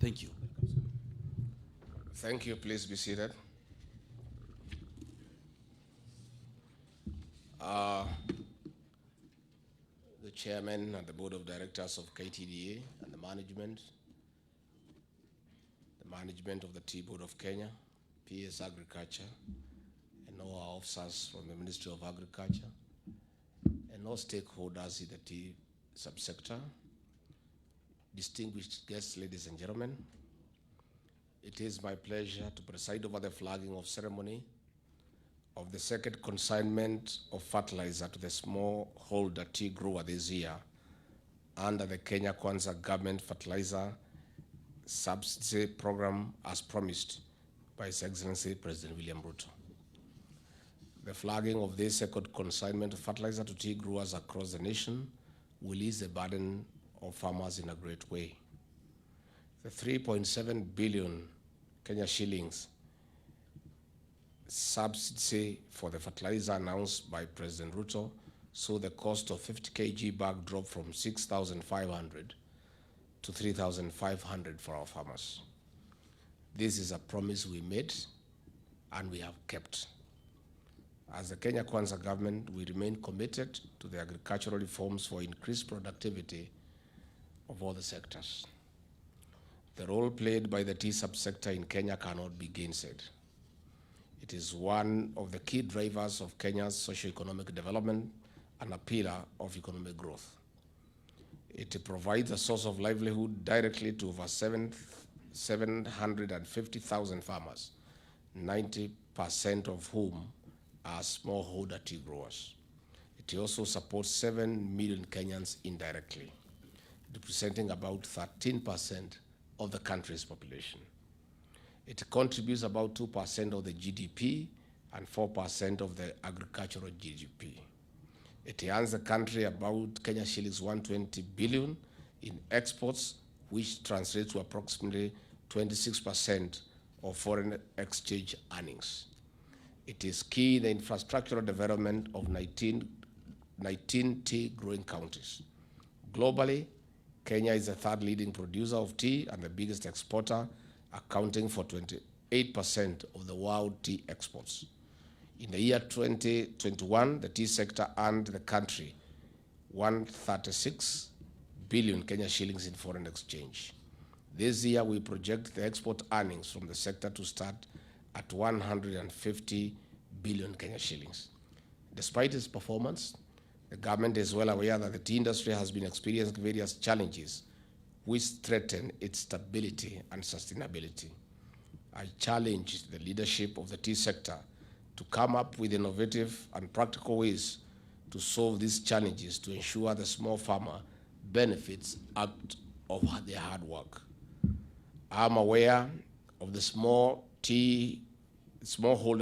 Thank you. Thank you. Please be seated. The chairman and the board of directors of KTDA and the management of the Tea Board of Kenya, PS Agriculture, and all our officers from the Ministry of Agriculture, and all stakeholders in the tea subsector, distinguished guests, ladies and gentlemen. It is my pleasure to preside over the flagging of ceremony of the second consignment of fertilizer to the smallholder tea grower this year under the Kenya Kwanza government fertilizer subsidy program as promised by His Excellency President William Ruto. The flagging of this second consignment of fertilizer to tea growers across the nation will ease the burden of farmers in a great way. The 3.7 billion Kenya shillings subsidy for the fertilizer announced by President Ruto saw the cost of 50 kg bag drop from 6,500 to 3,500 for our farmers. This is a promise we made and we have kept. As the Kenya Kwanza government, we remain committed to the agricultural reforms for increased productivity of all the sectors. The role played by the tea subsector in Kenya cannot be gainsaid. It is one of the key drivers of Kenya's socio-economic development and a pillar of economic growth. It provides a source of livelihood directly to over 750,000 farmers, 90% of whom are smallholder tea growers. It also supports 7 million Kenyans indirectly, representing about 13% of the country's population. It contributes about 2% of the GDP and 4% of the agricultural GDP. It earns the country about Kenya shillings 120 billion in exports, which translates to approximately 26% of foreign exchange earnings. It is key in the infrastructural development of 19 tea growing counties. Globally, Kenya is the third leading producer of tea and the biggest exporter, accounting for 28% of the world tea exports. In the year 2021, the tea sector earned the country 136 billion Kenya shillings in foreign exchange. This year, we project the export earnings from the sector to start at 150 billion Kenya shillings. Despite its performance, the government is well aware that the tea industry has been experiencing various challenges which threaten its stability and sustainability. I challenge the leadership of the tea sector to come up with innovative and practical ways to solve these challenges to ensure the small farmer benefits out of their hard work. I'm aware of the smallholder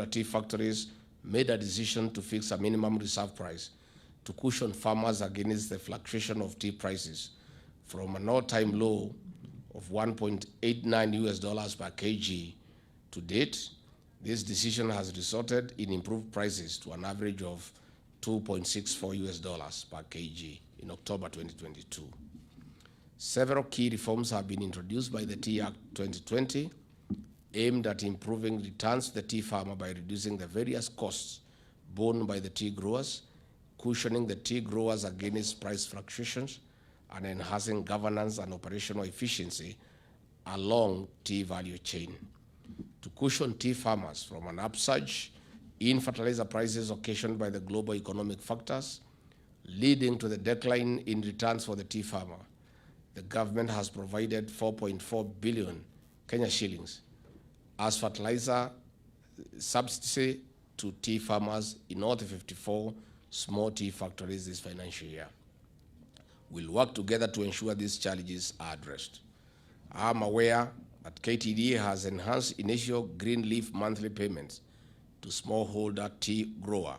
tea factories made a decision to fix a minimum reserve price to cushion farmers against the fluctuation of tea prices from an all-time low of $1.89 per kg to date. This decision has resulted in improved prices to an average of $2.64 per kg in October 2022. Several key reforms have been introduced by the Tea Act 2020 aimed at improving returns to the tea farmer by reducing the various costs borne by the tea growers, cushioning the tea growers against price fluctuations, and enhancing governance and operational efficiency along tea value chain. To cushion tea farmers from an upsurge in fertilizer prices occasioned by the global economic factors, leading to the decline in returns for the tea farmer, the government has provided 4.4 billion Kenya shillings as fertilizer subsidy to tea farmers in all the 54 small tea factories this financial year. We'll work together to ensure these challenges are addressed. I'm aware that KTDA has enhanced initial green leaf monthly payments to smallholder tea grower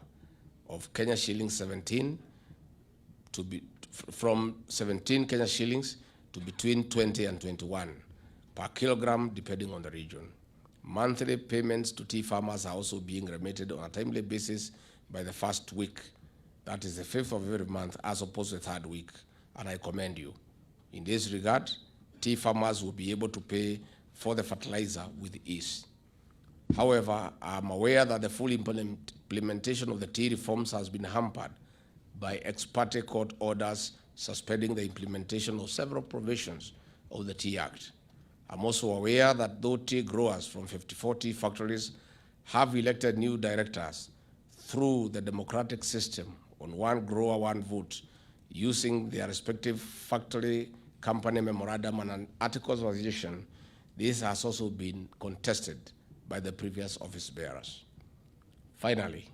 of Kenya shillings 17 from 17 Kenya shillings to between 20 and 21 per kilogram, depending on the region. Monthly payments to tea farmers are also being remitted on a timely basis by the first week, that is the 5th of every month, as opposed to the third week, and I commend you. In this regard, tea farmers will be able to pay for the fertilizer with ease. However, I'm aware that the full implementation of the tea reforms has been hampered by ex parte court orders suspending the implementation of several provisions of the Tea Act. I'm also aware that though tea growers from 54 tea factories have elected new directors through the democratic system on one grower, one vote, using their respective factory company memorandum and articles of association, this has also been contested by the previous office bearers. Finally,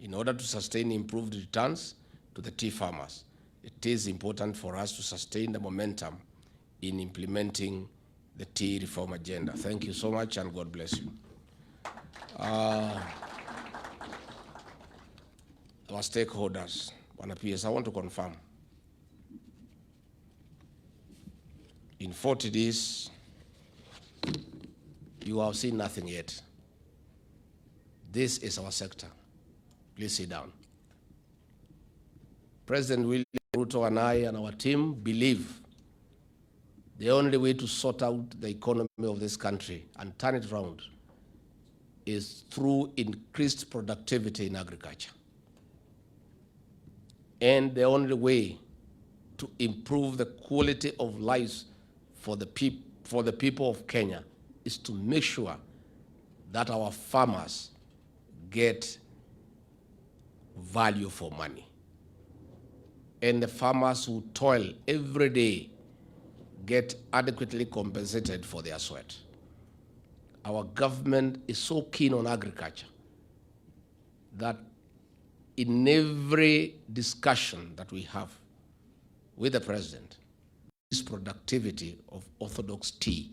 in order to sustain improved returns to the tea farmers, it is important for us to sustain the momentum in implementing the tea reform agenda. Thank you so much, and God bless you. Our stakeholders, PS, I want to confirm. In 40 days, you have seen nothing yet. This is our sector. Please sit down. President William Ruto and I and our team believe the only way to sort out the economy of this country and turn it around is through increased productivity in agriculture. And the only way to improve the quality of lives for the people of Kenya is to make sure that our farmers get value for money. And the farmers who toil every day get adequately compensated for their sweat. Our government is so keen on agriculture that in every discussion that we have with the president, this productivity of orthodox tea